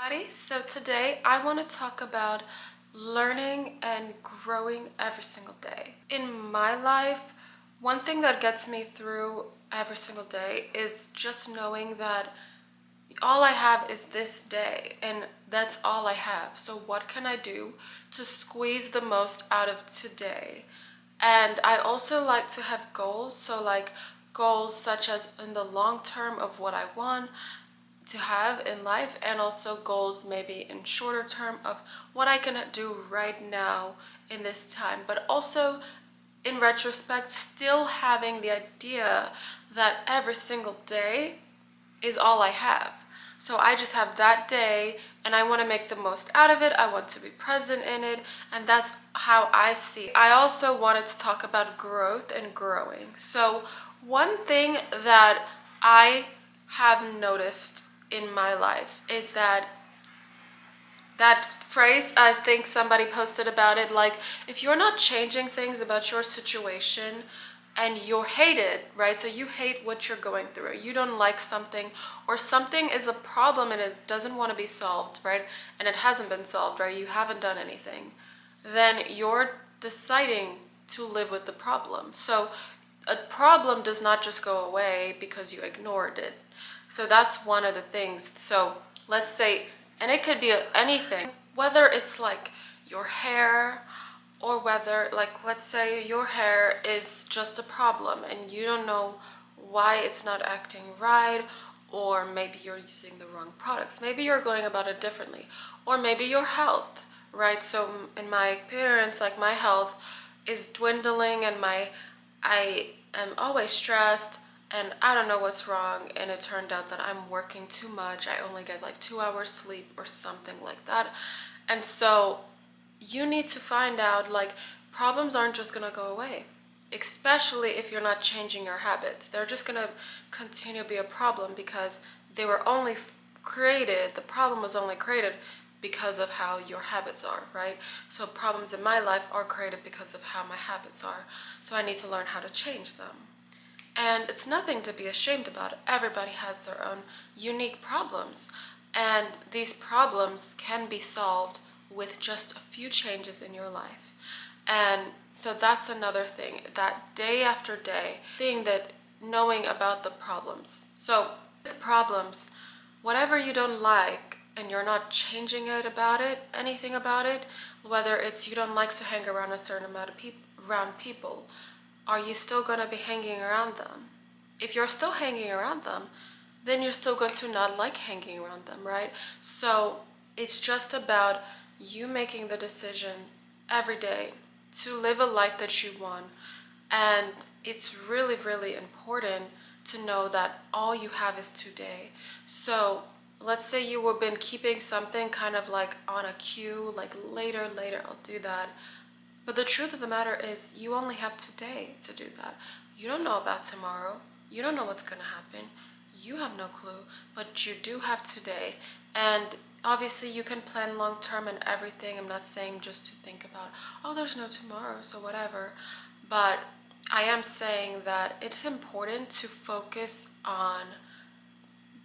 everybody. So today I want to talk about learning and growing every single day. In my life, one thing that gets me through every single day is just knowing that all I have is this day and that's all I have. So what can I do to squeeze the most out of today? And I also like to have goals. So like goals such as in the long term of what I want to have in life, and also goals maybe in shorter term of what I can do right now in this time, but also in retrospect still having the idea that every single day is all I have. So I just have that day and I want to make the most out of it. I want to be present in it, and that's how I see it. I also wanted to talk about growth and growing. So one thing that I have noticed in my life is that phrase, I think somebody posted about it, like if you're not changing things about your situation and you hate it, right? So you hate what you're going through, you don't like something, or something is a problem and it doesn't want to be solved, right? And it hasn't been solved, right? You haven't done anything, then you're deciding to live with the problem. So a problem does not just go away because you ignored it. So that's one of the things. So let's say, and it could be anything, whether it's like your hair, or whether, like, let's say your hair is just a problem and you don't know why it's not acting right, or maybe you're using the wrong products, maybe you're going about it differently, or maybe your health, right? So in my appearance, like my health is dwindling and I am always stressed and I don't know what's wrong, and it turned out that I'm working too much. I only get like 2 hours sleep or something like that. And so you need to find out, like, problems aren't just gonna go away, especially if you're not changing your habits. They're just gonna continue to be a problem because they were only created, the problem was only created because of how your habits are, right? So problems in my life are created because of how my habits are. So I need to learn how to change them. And it's nothing to be ashamed about. Everybody has their own unique problems. And these problems can be solved with just a few changes in your life. And so that's another thing, that day after day, thing that knowing about the problems. So with problems, whatever you don't like and you're not changing it about it, anything about it, whether it's you don't like to hang around a certain amount of people, are you still going to be hanging around them? If you're still hanging around them, then you're still going to not like hanging around them, right? So it's just about you making the decision every day to live a life that you want. And it's really, really important to know that all you have is today. So let's say you have been keeping something kind of like on a queue, like later, I'll do that. But the truth of the matter is you only have today to do that. You don't know about tomorrow. You don't know what's going to happen. You have no clue, but you do have today. And obviously you can plan long term and everything. I'm not saying just to think about, oh, there's no tomorrow, so whatever. But I am saying that it's important to focus on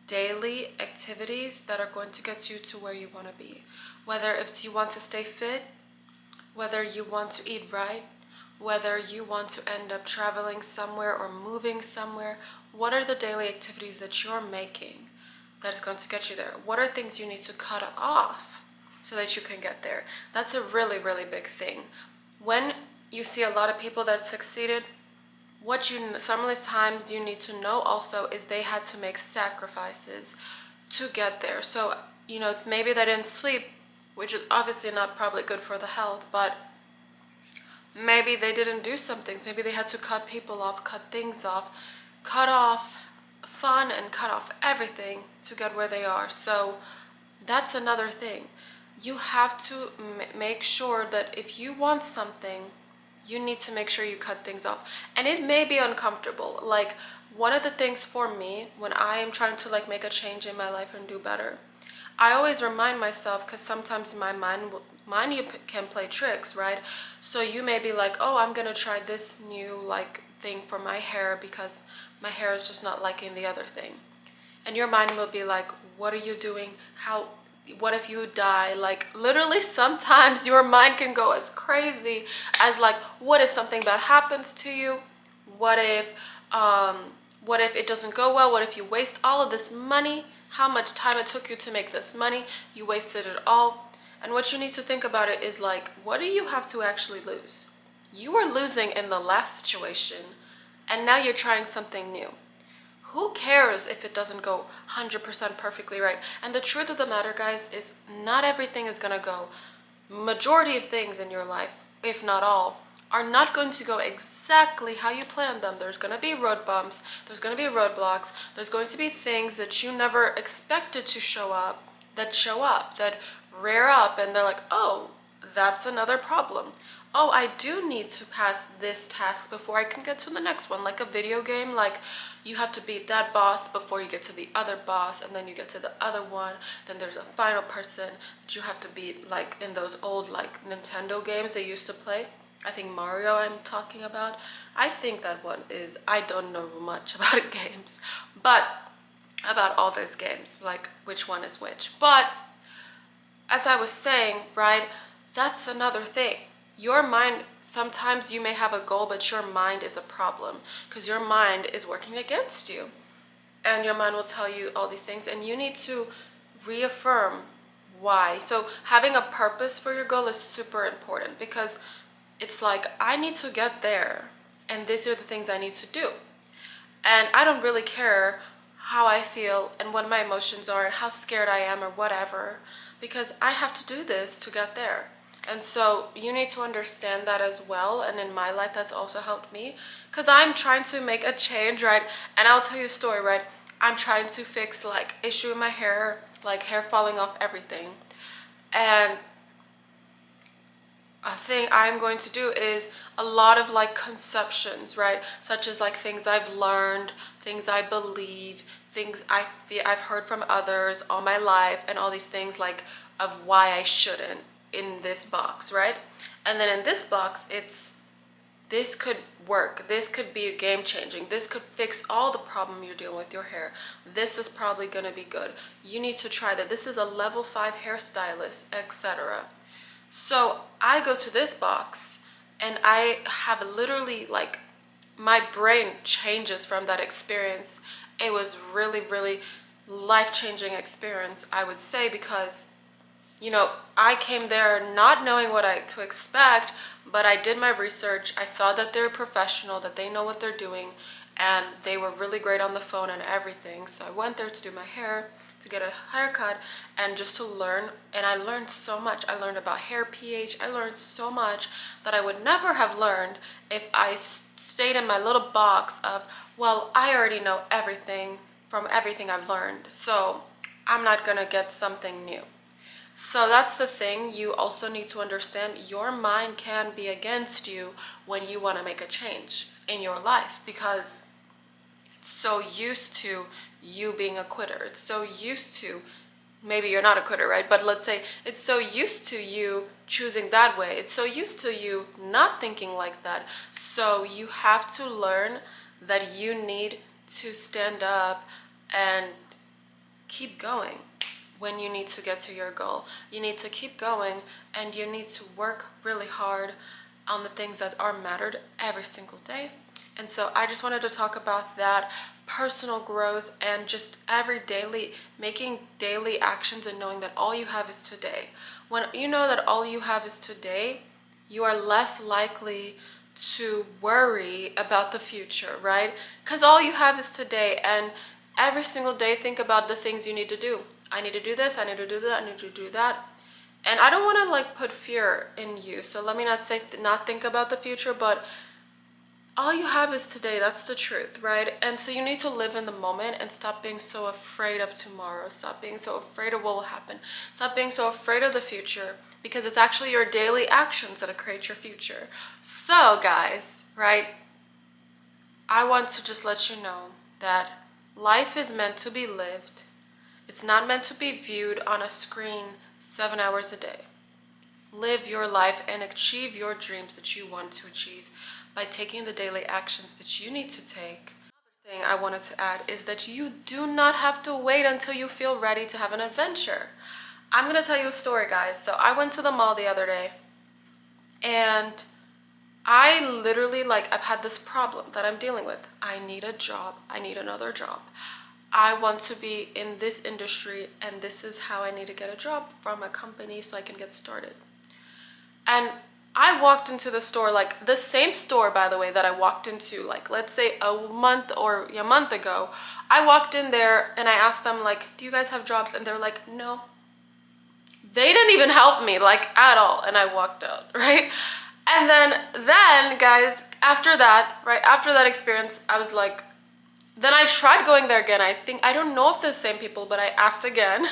daily activities that are going to get you to where you want to be. Whether if you want to stay fit, whether you want to eat right, whether you want to end up traveling somewhere or moving somewhere, what are the daily activities that you're making that is going to get you there? What are things you need to cut off so that you can get there? That's a really, really big thing. When you see a lot of people that succeeded, some of the times you need to know also is they had to make sacrifices to get there. So, maybe they didn't sleep, which is obviously not probably good for the health, but maybe they didn't do some things. Maybe they had to cut people off, cut things off, cut off fun and cut off everything to get where they are. So that's another thing. You have to make sure that if you want something, you need to make sure you cut things off. And it may be uncomfortable. Like, one of the things for me when I am trying to like make a change in my life and do better, I always remind myself, because sometimes my mind you can play tricks, right? So you may be like, oh, I'm gonna try this new like thing for my hair because my hair is just not liking the other thing. And your mind will be like, what are you doing? How what if you die? Like literally sometimes your mind can go as crazy as like, what if something bad happens to you? What if what if it doesn't go well? What if you waste all of this money? How much time it took you to make this money? You wasted it all. And what you need to think about it is like, what do you have to actually lose? You were losing in the last situation, and now you're trying something new. Who cares if it doesn't go 100% perfectly right? And the truth of the matter, guys, is not everything is gonna go. Majority of things in your life, if not all, are not going to go exactly how you planned them. There's gonna be road bumps, there's gonna be roadblocks, there's going to be things that you never expected to show up, that rear up, and they're like, oh, that's another problem. Oh, I do need to pass this task before I can get to the next one. Like a video game, like you have to beat that boss before you get to the other boss, and then you get to the other one. Then there's a final person that you have to beat, like in those old like Nintendo games they used to play. I think Mario I'm talking about. I think that one is, I don't know much about games, but about all those games, like which one is which. But as I was saying, right, that's another thing. Your mind, sometimes you may have a goal, but your mind is a problem because your mind is working against you. And your mind will tell you all these things, and you need to reaffirm why. So having a purpose for your goal is super important because it's like, I need to get there, and these are the things I need to do. And I don't really care how I feel and what my emotions are and how scared I am or whatever, because I have to do this to get there. And so you need to understand that as well. And in my life, that's also helped me because I'm trying to make a change, right? And I'll tell you a story, right? I'm trying to fix like issue in my hair, like hair falling off, everything. And a thing I'm going to do is a lot of like conceptions, right? Such as like things I've learned, things I believe, things I've heard from others all my life, and all these things like of why I shouldn't in this box, right? And then in this box, it's this could work. This could be game changing. This could fix all the problem you're dealing with your hair. This is probably going to be good. You need to try that. This is a level 5 hairstylist, etc. So I go to this box and I have literally like my brain changes from that experience. It was really, really life-changing experience, I would say, because I came there not knowing what to expect, but I did my research. I saw that they're professional, that they know what they're doing, and they were really great on the phone and everything. So I went there to do my hair, to get a haircut, and just to learn. And I learned so much. I learned about hair pH. I learned so much that I would never have learned if I stayed in my little box of, well, I already know everything from everything I've learned, so I'm not gonna get something new. So that's the thing. You also need to understand your mind can be against you when you want to make a change in your life because it's so used to you being a quitter. It's so used to, maybe you're not a quitter, right? But let's say it's so used to you choosing that way. It's so used to you not thinking like that. So you have to learn that you need to stand up and keep going. When you need to get to your goal, you need to keep going, and you need to work really hard on the things that are mattered every single day. And so I just wanted to talk about that personal growth and just making daily actions and knowing that all you have is today. When you know that all you have is today, you are less likely to worry about the future, right? Because all you have is today, and every single day think about the things you need to do. I need to do this, I need to do that, I need to do that. And I don't want to like put fear in you. So let me not say not think about the future, but all you have is today. That's the truth, right? And so you need to live in the moment and stop being so afraid of tomorrow. Stop being so afraid of what will happen. Stop being so afraid of the future, because it's actually your daily actions that create your future. So guys, right? I want to just let you know that life is meant to be lived. It's not meant to be viewed on a screen 7 hours a day. Live your life and achieve your dreams that you want to achieve by taking the daily actions that you need to take. Another thing I wanted to add is that you do not have to wait until you feel ready to have an adventure. I'm gonna tell you a story, guys. So I went to the mall the other day, and I literally, like, I've had this problem that I'm dealing with. I need a job. I need another job. I want to be in this industry, and this is how I need to get a job from a company so I can get started. And I walked into the store, like the same store, by the way, that I walked into, like, let's say a month ago. I walked in there and I asked them, like, do you guys have jobs? And they're like, no. They didn't even help me, like, at all. And I walked out, right? And then guys, after that, right, after that experience, I was like, then I tried going there again. I don't know if they're the same people, but I asked again.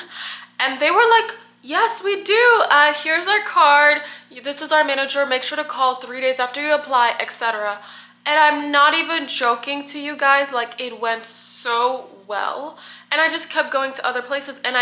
And they were like, yes, we do. Here's our card. This is our manager. Make sure to call 3 days after you apply, etc. And I'm not even joking to you guys. Like, it went so well. And I just kept going to other places. And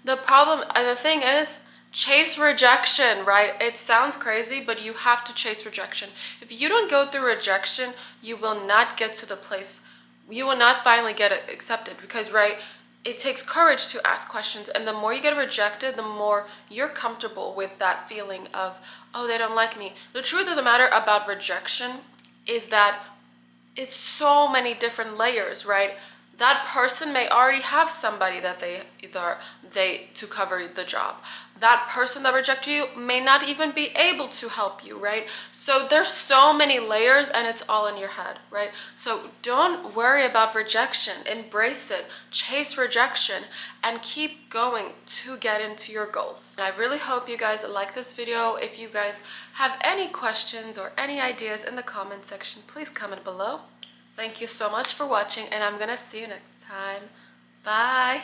the thing is, chase rejection, right? It sounds crazy, but you have to chase rejection. If you don't go through rejection, you will not get to the place. You will not finally get it accepted because, right, it takes courage to ask questions, and the more you get rejected, the more you're comfortable with that feeling of, oh, they don't like me. The truth of the matter about rejection is that it's so many different layers, right? That person may already have somebody that they to cover the job. That person that rejected you may not even be able to help you, right? So there's so many layers, and it's all in your head, right? So don't worry about rejection. Embrace it. Chase rejection and keep going to get into your goals. And I really hope you guys like this video. If you guys have any questions or any ideas in the comment section, please comment below. Thank you so much for watching, and I'm gonna see you next time. Bye.